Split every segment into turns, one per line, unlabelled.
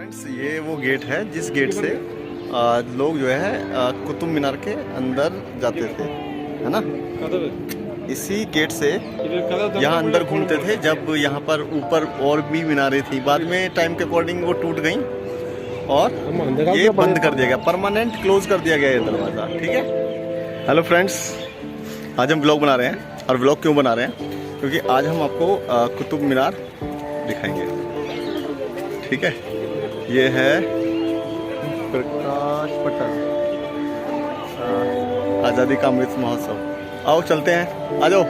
Friends ये वो gate है जिस गेट से लोग जो है कुतुब मीनार के अंदर जाते थे, है ना। इसी गेट से यहाँ अंदर घूमते थे जब यहाँ पर ऊपर और भी मीनारें थी। बाद में टाइम के अकॉर्डिंग वो टूट गई और ये बंद कर दिया गया, परमानेंट क्लोज कर दिया गया ये दरवाज़ा। ठीक है। हेलो फ्रेंड्स, आज हम ब्लॉग बना रहे हैं। और ब्लॉग क्यों बना रहे हैं? क्योंकि आज हम आपको कुतुब मीनार दिखाएंगे। ठीक है। ये है प्रकाश पटल, आज़ादी का अमृत महोत्सव। आओ चलते हैं, आ जाओ।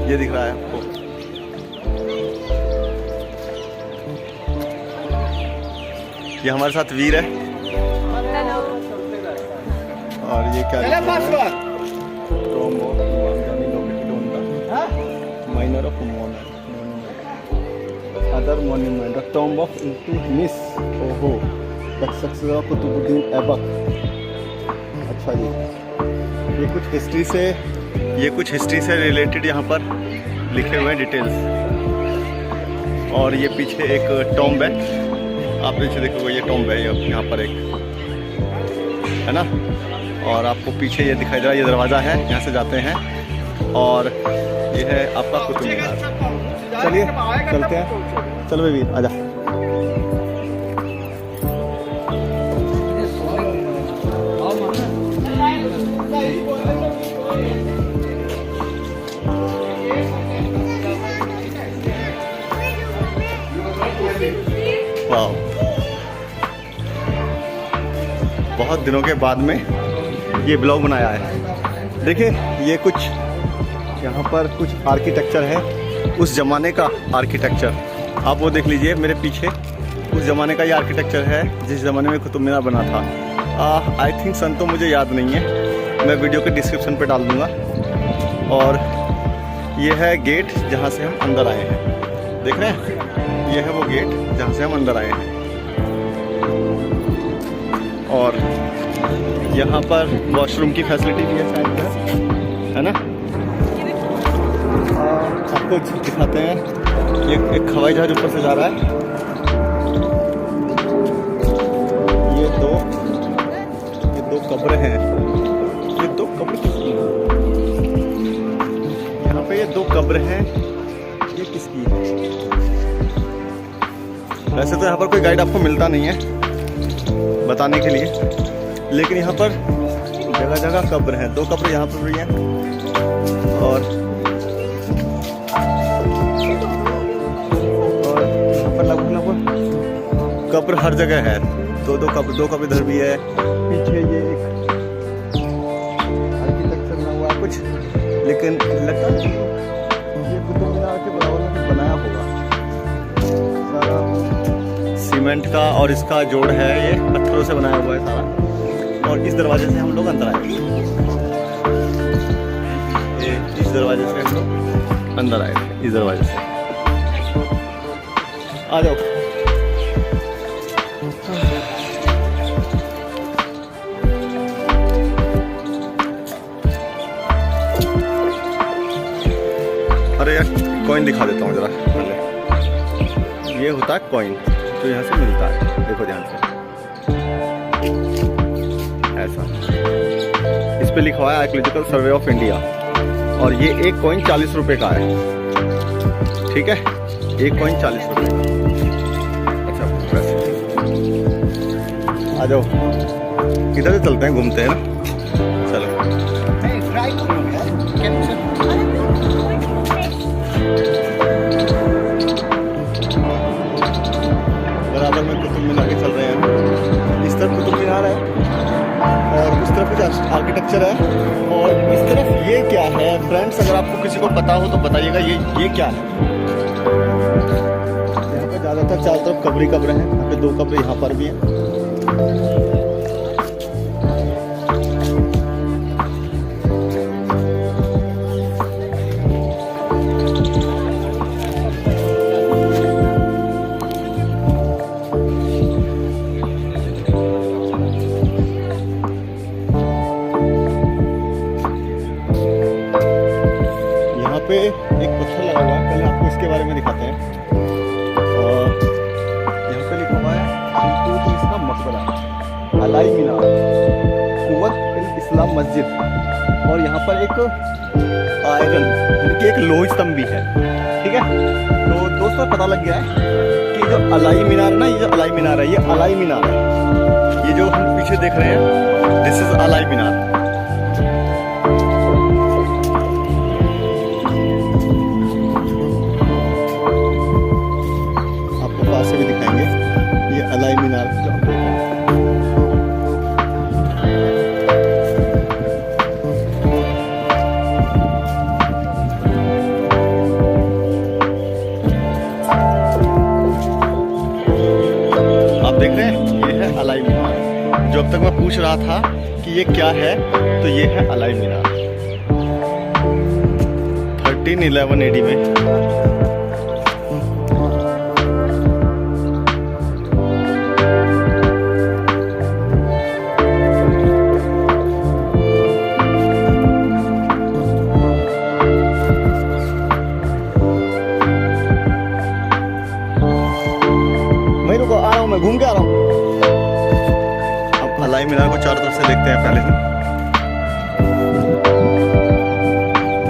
ये दिख रहा है आपको। ये हमारे साथ वीर है। और ये क्या है? Minor of other monument, tomb of Iltutmish, ओहो, सक्सेसर कुतुबुद्दीन ऐबक। अच्छा जी, ये कुछ हिस्ट्री से रिलेटेड यहाँ पर लिखे हुए हैं डिटेल्स। और ये पीछे एक टॉम्ब है, आप पीछे देखोगे ये टॉम्ब है यहाँ पर एक, है ना। और आपको पीछे ये दिखाई दे रहा है, ये दरवाज़ा है, यहाँ से जाते हैं। और ये है आपका कुतुब मीनार। चलिए चलते हैं, चलो बेबी आजा। वाह, बहुत दिनों के बाद में ये ब्लॉग बनाया है। देखिए ये कुछ यहाँ पर कुछ आर्किटेक्चर है, उस ज़माने का आर्किटेक्चर। आप वो देख लीजिए मेरे पीछे, उस ज़माने का ये आर्किटेक्चर है जिस ज़माने में कुतुब मीनार बना था। आई थिंक सन तो मुझे याद नहीं है, मैं वीडियो के डिस्क्रिप्शन पे डाल दूँगा। और ये है गेट जहाँ से हम अंदर आए हैं, देख रहे हैं? ये है वो गेट जहाँ से हम अंदर आए हैं। और यहाँ पर वॉशरूम की फैसिलिटी भी है शायद, है ना। आपको दिखाते हैं, ये एक हवाई जहाज ऊपर से जा रहा है। ये दो कब्र हैं। ये दो कब्र किसकी है? यहाँ पे ये दो कब्र हैं, ये किसकी है? वैसे तो यहाँ पर कोई गाइड आपको मिलता नहीं है बताने के लिए, लेकिन यहाँ पर जगह जगह कब्र हैं। दो कब्र यहाँ पर भी हैं। और यहाँ पर लगभग कब्र हर जगह है। दो कब्र इधर भी है। पीछे ये एक आर्किटेक्चर बना हुआ है कुछ, लेकिन लगता है ये कुतुब मीनार के बराबर में बनाया होगा। सारा सीमेंट का और इसका जोड़ है, ये पत्थरों से बनाया हुआ है सारा। और इस दरवाजे से हम लोग अंदर आए। इस दरवाजे से हम लोग अंदर आए थे, इस दरवाजे से। आ जाओ। अरे यार कॉइन दिखा देता हूँ जरा पहले। ये होता है कॉइन जो यहाँ से मिलता है, देखो ध्यान से, ऐसा। इस पे लिखा हुआ है आर्कियोलॉजिकल सर्वे ऑफ इंडिया। और ये एक कॉइन 40 रुपए का है। ठीक है, एक कॉइन 40 रुपए का। अच्छा वैसे आ जाओ, इधर से चलते हैं, घूमते हैं ना। चलो बराबर में कुतुब मीनार के चल रहे हैं। इस तरफ कुतुब मीनार है और उस तरफ कुछ आर्किटेक्चर है। और इस तरफ ये क्या है फ्रेंड्स, अगर आपको किसी को पता हो तो बताइएगा ये क्या है। यहाँ पे ज़्यादातर चारों तरफ कब्र ही कब्र हैं। यहाँ पे दो कब्र यहाँ पर भी हैं। पे एक पत्थर लगा हुआ है, पहले आपको इसके बारे में दिखाते हैं। और यहाँ पे लिखा हुआ है इल्तुतमिश का मकबरा, अलाई मीनार, कुव्वत-उल-इस्लाम मस्जिद। और यहाँ पर एक आयरन यानी कि एक लोह स्तंभ भी है। ठीक है, तो दोस्तों पता लग गया है कि जो अलाई मीनार है ना, ये जो अलाई मीनार है, ये अलाई मीनार है। ये जो हम पीछे देख रहे हैं, दिस इज अलाई मीनार। आपको पास से भी दिखाएंगे, ये अलाई मीनार जो आप देख रहे हैं। देख रहे हैं, ये है अलाई मीनार। जो अब तक मैं पूछ रहा था कि ये क्या है, तो ये है अलाई मीनार। 1311 AD में मैं घूम के आ रहा हूँ। अब अलाई मीनार को चारों तरफ से देखते हैं पहले हम।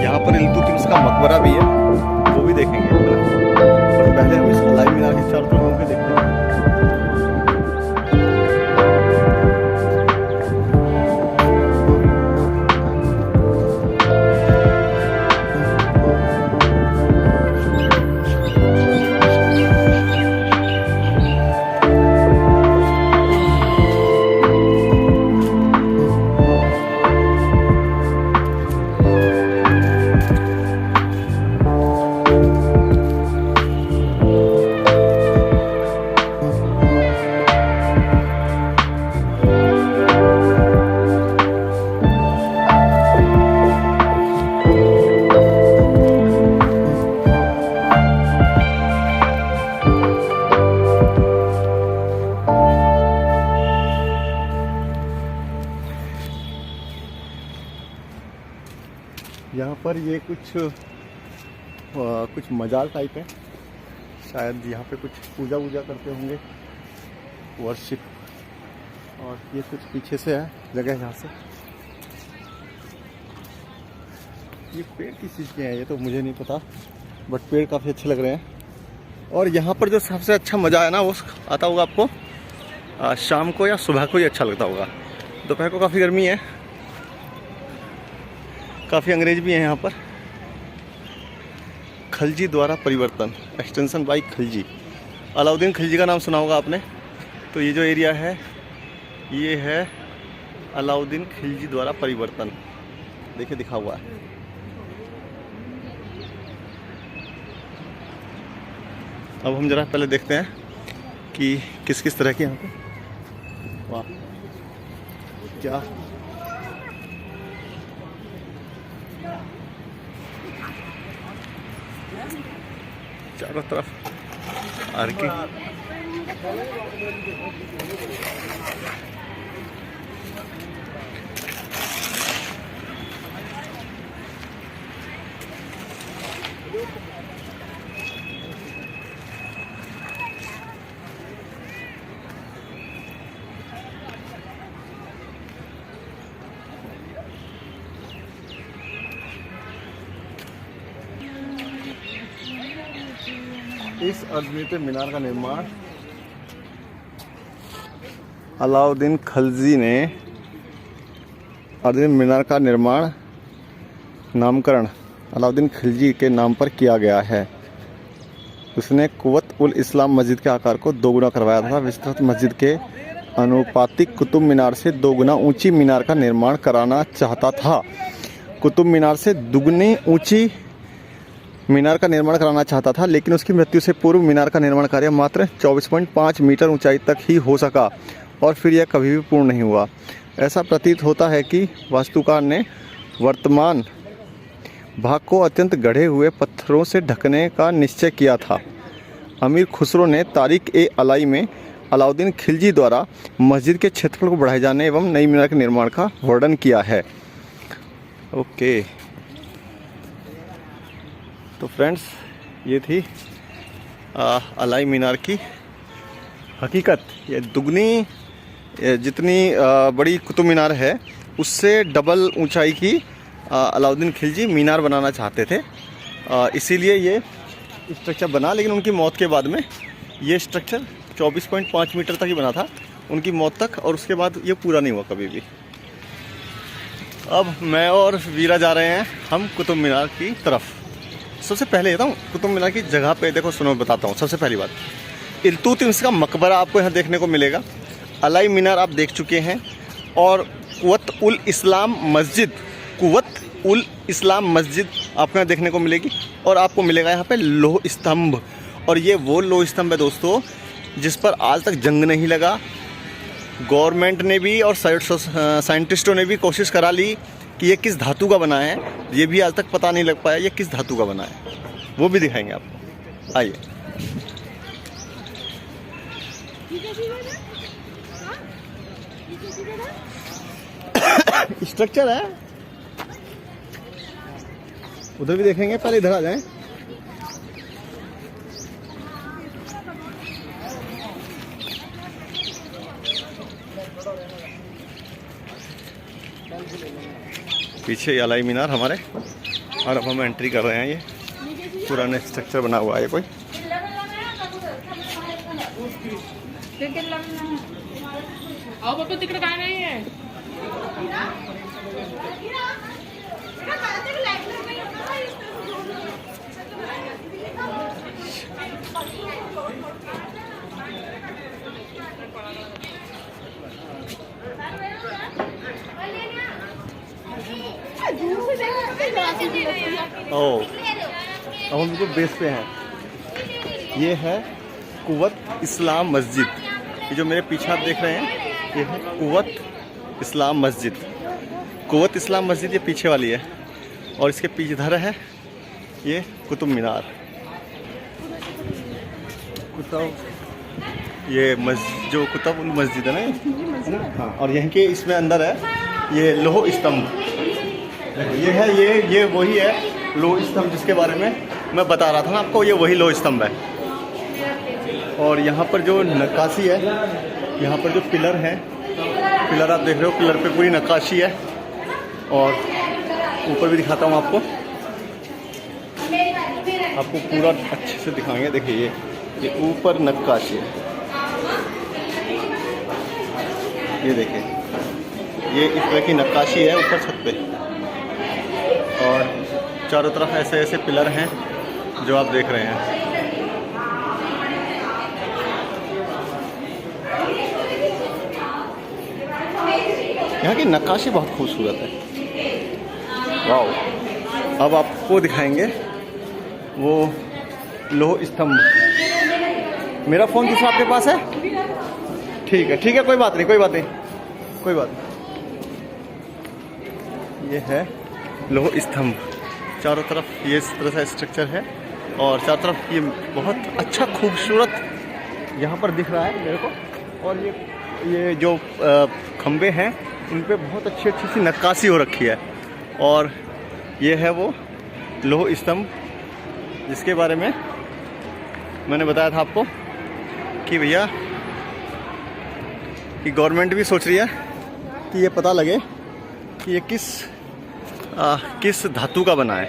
यहाँ पर इल्तुतमिश का मकबरा भी है, वो भी देखेंगे। पर पहले हम इस अलाई मीनार के चारों तरफ घूम के देखते हैं। यहाँ पर ये कुछ मजाल टाइप है, शायद यहाँ पे कुछ पूजा वूजा करते होंगे, वर्शिप। और ये कुछ पीछे से है जगह, यहाँ से ये पेड़ किस चीज़ के हैं ये तो मुझे नहीं पता, बट पेड़ काफ़ी अच्छे लग रहे हैं। और यहाँ पर जो सबसे अच्छा मज़ा है ना, वो आता होगा आपको शाम को या सुबह को ही अच्छा लगता होगा। दोपहर को काफ़ी गर्मी है, काफ़ी अंग्रेज भी हैं यहाँ पर। खिलजी द्वारा परिवर्तन, एक्सटेंशन बाई खिलजी। अलाउद्दीन खिलजी का नाम सुना होगा आपने। तो ये जो एरिया है, ये है अलाउद्दीन खिलजी द्वारा परिवर्तन। देखिए दिखा हुआ है। अब हम जरा पहले देखते हैं कि किस किस तरह के यहाँ पे, वाह क्या चारों तरफ आर्की। इस अद्वितीय मीनार का निर्माण अलाउद्दीन खिलजी ने, अद्वितीय मीनार का निर्माण नामकरण अलाउद्दीन खिलजी के नाम पर किया गया है। उसने कुव्वत-उल-इस्लाम मस्जिद के आकार को दोगुना करवाया था। विस्तृत मस्जिद के अनुपातिक कुतुब मीनार से दोगुना ऊंची मीनार का निर्माण कराना चाहता था। कुतुब मीनार से दुगनी ऊंची मीनार का निर्माण कराना चाहता था, लेकिन उसकी मृत्यु से पूर्व मीनार का निर्माण कार्य मात्र 24.5 मीटर ऊंचाई तक ही हो सका और फिर यह कभी भी पूर्ण नहीं हुआ। ऐसा प्रतीत होता है कि वास्तुकार ने वर्तमान भाग को अत्यंत गढ़े हुए पत्थरों से ढकने का निश्चय किया था। अमीर खुसरो ने तारीख-ए-अलाई में अलाउद्दीन खिलजी द्वारा मस्जिद के क्षेत्रफल को बढ़ाए जाने एवं नई मीनार के निर्माण का वर्णन किया है। ओके, तो फ्रेंड्स, ये थी अलाई मीनार की हकीकत। ये दुगनी जितनी बड़ी कुतुब मीनार है उससे डबल ऊंचाई की अलाउद्दीन खिलजी मीनार बनाना चाहते थे, इसीलिए ये स्ट्रक्चर बना। लेकिन उनकी मौत के बाद में ये स्ट्रक्चर 24.5 मीटर तक ही बना था उनकी मौत तक, और उसके बाद ये पूरा नहीं हुआ कभी भी। अब मैं और वीरा जा रहे हैं हम कुतुब मीनार की तरफ। सबसे पहले कहता हूँ कुतुब मीनार की जगह पे देखो, सुनो बताता हूँ। सबसे पहली बात, इल्तुतमिश का मकबरा आपको यहाँ देखने को मिलेगा। अलाई मीनार आप देख चुके हैं, और कुव्वत उल इस्लाम मस्जिद आपको यहाँ देखने को मिलेगी। और आपको मिलेगा यहाँ पे लोह स्तंभ, और ये वो लोह स्तंभ है दोस्तों जिस पर आज तक जंग नहीं लगा। गवर्नमेंट ने भी और साइंटिस्टों ने भी कोशिश करा ली कि ये किस धातु का बना है, ये भी आज तक पता नहीं लग पाया ये किस धातु का बना है। वो भी दिखाएंगे आपको, आइए। स्ट्रक्चर है, उधर भी देखेंगे, पहले इधर आ जाएं। पीछे अलाई मीनार हमारे, और अब हम एंट्री कर रहे हैं। ये पुराना स्ट्रक्चर बना हुआ है कोई।
तिकडे काय नाही आहे।
अब हम बिल्कुल बेस पे हैं। ये है कुव्वत इस्लाम मस्जिद। ये जो मेरे पीछे आप देख रहे हैं ये है कुव्वत इस्लाम मस्जिद। कुव्वत इस्लाम मस्जिद ये पीछे वाली है, और इसके पीछे इधर है ये कुतुब मीनार। ये जो कुतुब मस्जिद है ना, हाँ, और यहीं के इसमें अंदर है ये लोह स्तंभ। ये है ये वही है लोह स्तंभ जिसके बारे में मैं बता रहा था ना आपको, ये वही लोह स्तंभ है। और यहाँ पर जो नक्काशी है, यहाँ पर जो पिलर है, पिलर आप देख रहे हो, पिलर पे पूरी नक्काशी है। और ऊपर भी दिखाता हूँ आपको पूरा अच्छे से दिखाएंगे। देखिए ये ऊपर नक्काशी है, ये देखिए ये इस तरह की नक्काशी है ऊपर छत पे, और चारों तरफ ऐसे ऐसे पिलर हैं जो आप देख रहे हैं। यहाँ की नक्काशी बहुत खूबसूरत है, वाह। अब आपको दिखाएंगे वो लोह स्तंभ। मेरा फ़ोन दूसरा आपके पास है? ठीक है, कोई बात नहीं। ये है लोह स्तंभ, चारों तरफ ये इस तरह से स्ट्रक्चर है, और चारों तरफ ये बहुत अच्छा खूबसूरत यहाँ पर दिख रहा है मेरे को। और ये जो खंबे हैं उन पे बहुत अच्छी सी नक्काशी हो रखी है। और ये है वो लोह स्तंभ जिसके बारे में मैंने बताया था आपको कि भैया कि गवर्नमेंट भी सोच रही है कि ये पता लगे कि ये किस धातु का बना है।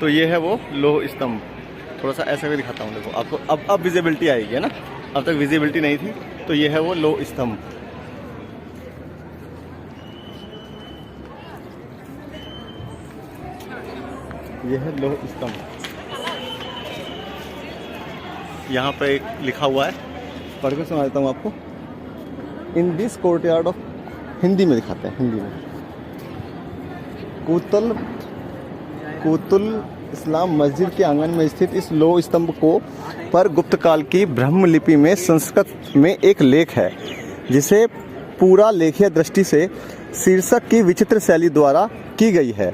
तो ये है वो लोह स्तंभ। थोड़ा सा ऐसे भी दिखाता हूँ, देखो आपको अब विजिबिलिटी आएगी, है ना। अब तक विजिबिलिटी नहीं थी, तो ये है वो लोह स्तंभ। ये है लोह स्तंभ। यहाँ पे एक लिखा हुआ है, पढ़ के सुना देता हूँ आपको। In this courtyard of, Hindi में दिखाते हैं, हिंदी में। कुतुल इस्लाम मस्जिद के आंगन में स्थित इस लोह स्तंभ को पर गुप्त काल की ब्रह्म लिपि में संस्कृत में एक लेख है, जिसे पूरा लेखीय दृष्टि से शीर्षक की विचित्र शैली द्वारा की गई है।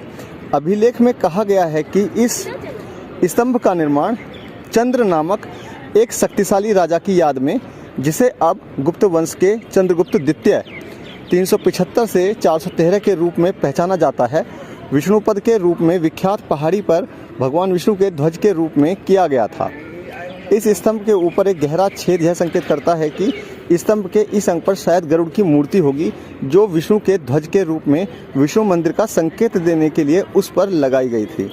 अभिलेख में कहा गया है कि इस स्तंभ का निर्माण चंद्र नामक एक शक्तिशाली राजा की याद में, जिसे अब गुप्त वंश के चंद्रगुप्त द्वितीय 375 से 413 के रूप में पहचाना जाता है, विष्णुपद के रूप में विख्यात पहाड़ी पर भगवान विष्णु के ध्वज के रूप में किया गया था। इस स्तंभ के ऊपर एक गहरा छेद यह संकेत करता है कि स्तंभ के इस अंग पर शायद गरुड़ की मूर्ति होगी, जो विष्णु के ध्वज के रूप में विष्णु मंदिर का संकेत देने के लिए उस पर लगाई गई थी।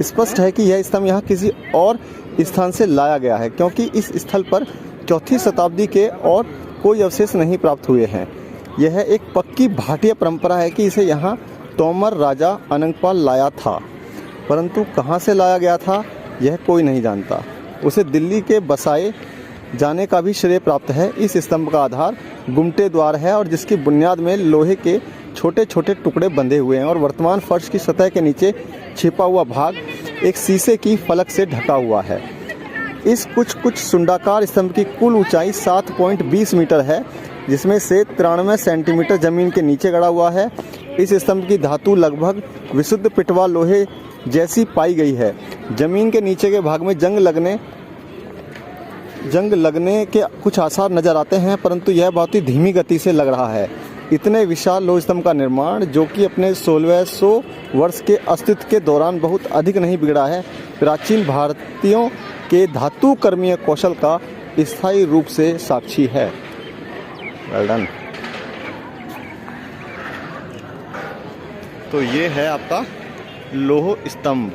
स्पष्ट है कि यह स्तंभ यहाँ किसी और स्थान से लाया गया है, क्योंकि इस स्थल पर 4वीं शताब्दी के और कोई अवशेष नहीं प्राप्त हुए हैं। यह एक पक्की भाटिया परंपरा है कि इसे यहाँ तोमर राजा अनंगपाल लाया था, परंतु कहाँ से लाया गया था यह कोई नहीं जानता। उसे दिल्ली के बसाए जाने का भी श्रेय प्राप्त है। इस स्तंभ का आधार गुमटे द्वार है और जिसकी बुनियाद में लोहे के छोटे छोटे टुकड़े बंधे हुए हैं और वर्तमान फर्श की सतह के नीचे छिपा हुआ भाग एक शीशे की फलक से ढका हुआ है। इस कुछ सुंडाकार स्तंभ की कुल ऊंचाई 7.20 मीटर है, जिसमें से 93 सेंटीमीटर जमीन के नीचे गड़ा हुआ है। इस स्तंभ की धातु लगभग विशुद्ध पिटवा लोहे जैसी पाई गई है। जमीन के नीचे के भाग में जंग लगने के कुछ आसार नजर आते हैं, परंतु यह बहुत ही धीमी गति से लग रहा है। इतने विशाल लोह स्तंभ का निर्माण, जो कि अपने 1600 वर्ष के अस्तित्व के दौरान बहुत अधिक नहीं बिगड़ा है, प्राचीन भारतीयों के धातु कर्मीय कौशल का स्थायी रूप से साक्षी है। Well done. तो ये है आपका लोह स्तंभ,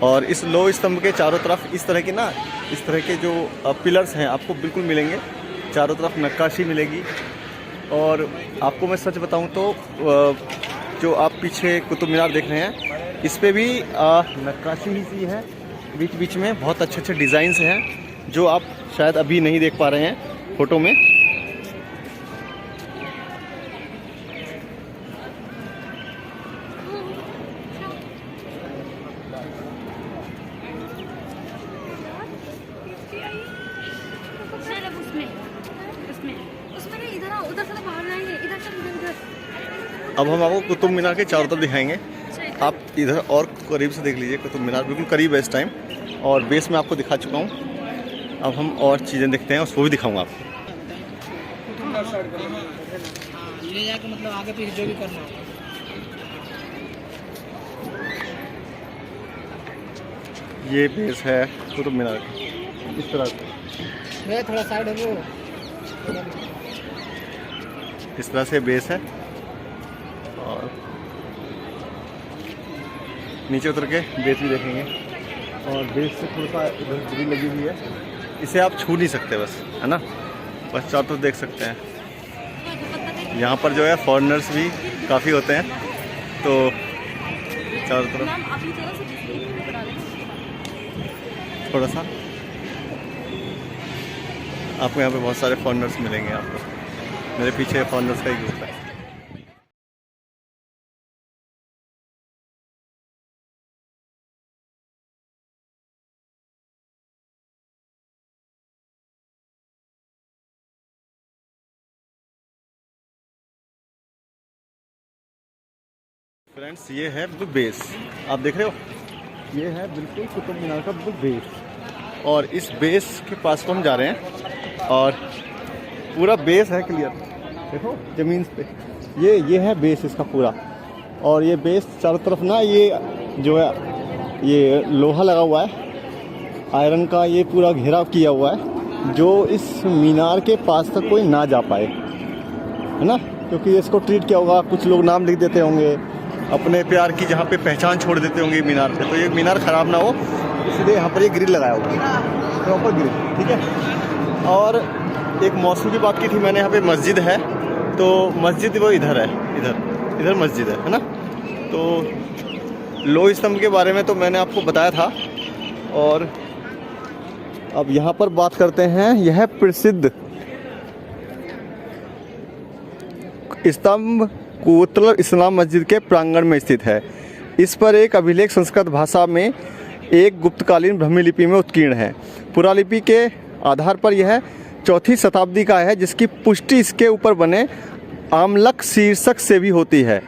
और इस लोह स्तंभ के चारों तरफ इस तरह के जो पिलर्स हैं आपको बिल्कुल मिलेंगे। चारों तरफ नक्काशी मिलेगी। और आपको मैं सच बताऊं तो जो आप पीछे कुतुब मीनार देख रहे हैं, इस पे भी नक्काशी ही सी है। बीच बीच में बहुत अच्छे अच्छे डिज़ाइंस हैं जो आप शायद अभी नहीं देख पा रहे हैं फोटो में। अब हम आपको कुतुब मीनार के चारों तरफ दिखाएंगे। आप इधर और करीब से देख लीजिए। कुतुब मीनार बिल्कुल करीब है इस टाइम, और बेस में आपको दिखा चुका हूँ। अब हम और चीज़ें देखते हैं, उसको भी दिखाऊंगा आपको। ले जाके मतलब आगे पीछे जो भी करना हो। ये बेस है कुतुब मीनार का, इस तरह से थोड़ा साइड है वो, इस तरह से बेस है। और नीचे उतर के बेस भी देखेंगे, और बेस से थोड़ा सा इधर ग्रिल लगी हुई है। इसे आप छू नहीं सकते बस, है ना, बस चारों तरफ देख सकते हैं। यहाँ पर जो है फॉरेनर्स भी काफ़ी होते हैं, तो चारों तरफ थोड़ा सा आपको यहाँ पे बहुत सारे फॉरेनर्स मिलेंगे। आपको मेरे पीछे फॉरेनर्स का ही ग्रुप है। फ्रेंड्स, ये है बिल्कुल बेस, आप देख रहे हो, ये है बिल्कुल कुतुब मीनार का बिल्कुल बेस। और इस बेस के पास को हम जा रहे हैं, और पूरा बेस है क्लियर, देखो ज़मीन पे, ये है बेस इसका पूरा। और ये बेस चारों तरफ ना, ये जो है ये लोहा लगा हुआ है, आयरन का, ये पूरा घेराव किया हुआ है, जो इस मीनार के पास तक कोई ना जा पाए, है ना, क्योंकि इसको ट्रीट किया होगा। कुछ लोग नाम लिख देते होंगे अपने प्यार की, जहाँ पे पहचान छोड़ देते होंगे मीनार पे, तो ये मीनार ख़राब ना हो इसलिए यहाँ पर ये ग्रिल लगाया होगा, प्रॉपर ग्रिल, ठीक है। और एक मौसू की बात की थी मैंने, यहाँ पे मस्जिद है, तो मस्जिद वो इधर है, इधर मस्जिद है ना। तो लोह स्तंभ के बारे में तो मैंने आपको बताया था। और अब यहाँ पर बात करते हैं, यह प्रसिद्ध स्तंभ कोतल इस्लाम मस्जिद के प्रांगण में स्थित है। इस पर एक अभिलेख संस्कृत भाषा में एक गुप्तकालीन ब्राह्मी लिपि में उत्कीर्ण है। पुरालिपि के आधार पर यह 4वीं शताब्दी का है, जिसकी पुष्टि इसके ऊपर बने आमलक शीर्षक से भी होती है।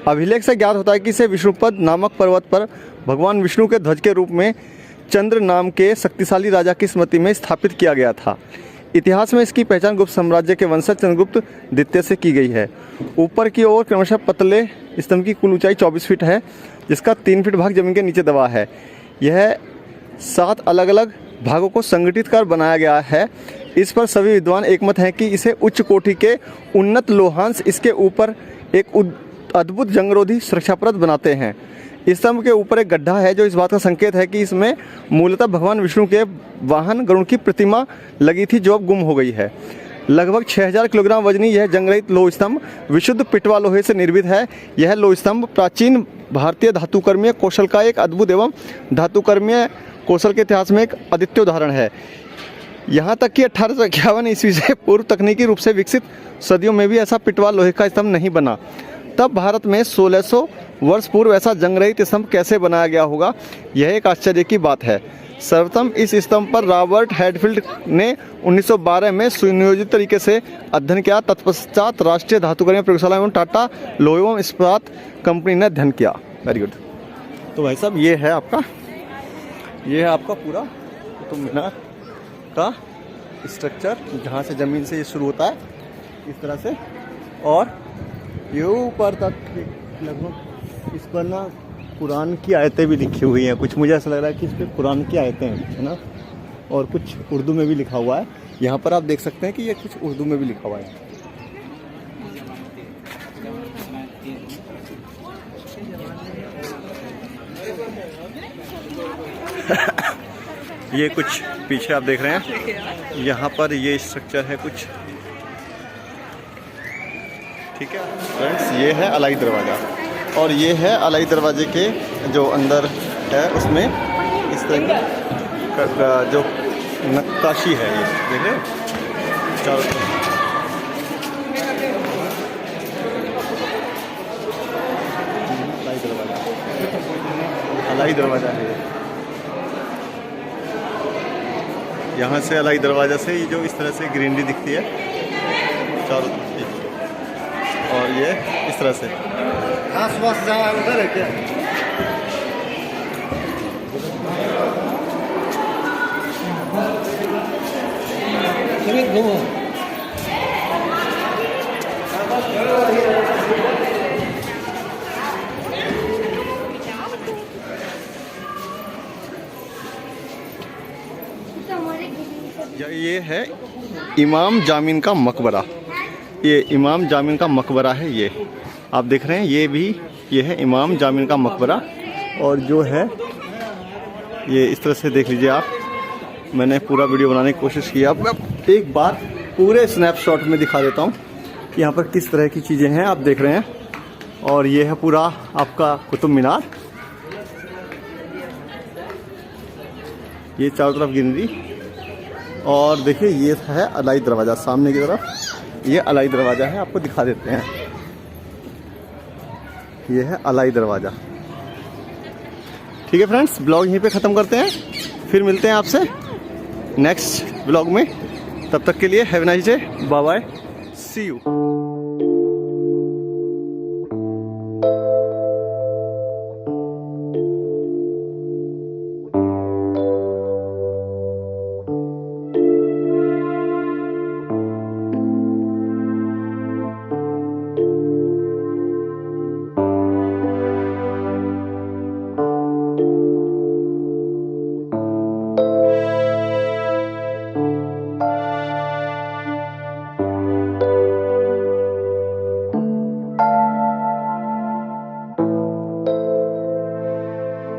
अभिलेख से ज्ञात होता है कि इसे विष्णुपद नामक पर्वत पर भगवान विष्णु के ध्वज के रूप में चंद्र नाम के शक्तिशाली राजा की स्मृति में स्थापित किया गया था। इतिहास में इसकी पहचान गुप्त साम्राज्य के वंशज चंद्रगुप्त द्वितीय से की गई है। ऊपर की ओर क्रमशः पतले स्तंभ की कुल ऊंचाई 24 फीट है, जिसका 3 फीट भाग जमीन के नीचे दबा है। यह 7 अलग अलग भागों को संगठित कर बनाया गया है। इस पर सभी विद्वान एकमत हैं कि इसे उच्च कोटि के उन्नत लोहांश इसके ऊपर एक अद्भुत जंगरोधी सुरक्षा परत बनाते हैं। स्तंभ के ऊपर एक गड्ढा है जो इस बात का संकेत है कि इसमें मूलतः भगवान विष्णु के वाहन गरुड़ की प्रतिमा लगी थी, जो अब गुम हो गई है। लगभग 6000 किलोग्राम वजनी यह जंगरहित लोह स्तंभ विशुद्ध पिटवा लोहे से निर्मित है। यह लोह स्तंभ प्राचीन भारतीय धातुकर्मीय कौशल का एक अद्भुत एवं धातुकर्मीय कौशल के इतिहास में एक अद्वितीय उदाहरण है। यहाँ तक कि 1851 ईस्वी से पूर्व तकनीकी रूप से विकसित सदियों में भी ऐसा पिटवा लोहे का स्तंभ नहीं बना। तब भारत में 1600 वर्ष पूर्व ऐसा जंगरहित स्तंभ कैसे बनाया गया होगा, यह एक आश्चर्य की बात है। सर्वप्रथम इस स्तंभ पर रॉबर्ट हैडफील्ड ने 1912 में सुनियोजित तरीके से अध्ययन किया। तत्पश्चात राष्ट्रीय धातुकर्मी प्रयोगशाला एवं टाटा लोहे एवं इस्पात कंपनी ने अध्ययन किया। Very good. तो भाई साहब ये है आपका पूरा कुतुब मीनार का स्ट्रक्चर, जहाँ से ज़मीन से ये शुरू होता है इस तरह से, और ये ऊपर तक लगभग इस पर ना कुरान की आयतें भी लिखी हुई हैं। कुछ मुझे ऐसा लग रहा है कि इस पर कुरान की आयतें हैं, है ना, और कुछ उर्दू में भी लिखा हुआ है। यहाँ पर आप देख सकते हैं कि ये कुछ उर्दू में भी लिखा हुआ है। ये कुछ पीछे आप देख रहे हैं, यहाँ पर ये स्ट्रक्चर है कुछ, ठीक है फ्रेंड्स। ये है अलाई दरवाज़ा, और ये है अलाई दरवाजे के जो अंदर है उसमें इस तरह की जो नक्काशी है, ये देख रहे हैं चारों तरफ। अलाई दरवाज़ा है यहाँ से अलाई दरवाज़ा से ये जो इस तरह से ग्रीनरी दिखती है चारों तरफ, और ये इस तरह से आसपास जहाँ उधर है क्या? ये है इमाम जामिन का मकबरा। ये इमाम जामिन का मकबरा है, ये आप देख रहे हैं। ये है इमाम जामिन का मकबरा, और जो है ये इस तरह से देख लीजिए आप। मैंने पूरा वीडियो बनाने की कोशिश की। अब एक बार पूरे स्नैपशॉट में दिखा देता हूँ कि यहाँ पर किस तरह की चीज़ें हैं, आप देख रहे हैं। और ये है पूरा आपका कुतुब मीनार, ये चारों तरफ ग्रीनरी। और देखिए ये है अलाई दरवाज़ा सामने की तरफ, ये अलाई दरवाज़ा है, आपको दिखा देते हैं। ये है अलाई दरवाज़ा। ठीक है फ्रेंड्स, ब्लॉग यहीं पे ख़त्म करते हैं, फिर मिलते हैं आपसे नेक्स्ट ब्लॉग में। तब तक के लिए have a nice day, bye bye, see you.